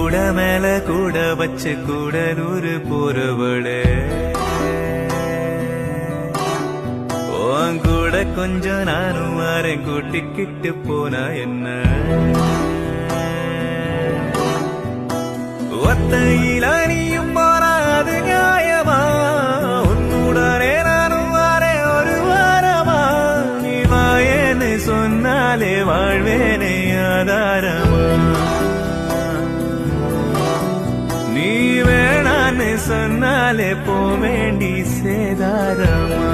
கூட மேல கூட வச்சு கூடலூர் போறவளே உன் கூட கொஞ்சம் நானும் வாரேன் கூட்டிக்கிட்டு போனா என்ன ஒத்தையில நீயும் போறாது நியாயமா உன்னுடனே நானும் வாரேன் ஒரு வாரமா நீ வாயேன்னு சொன்னாலே வாழ்வேனே ஆதாரமா நீ வேணான்னு சொன்னாலே போ வேண்டி சேதாரமா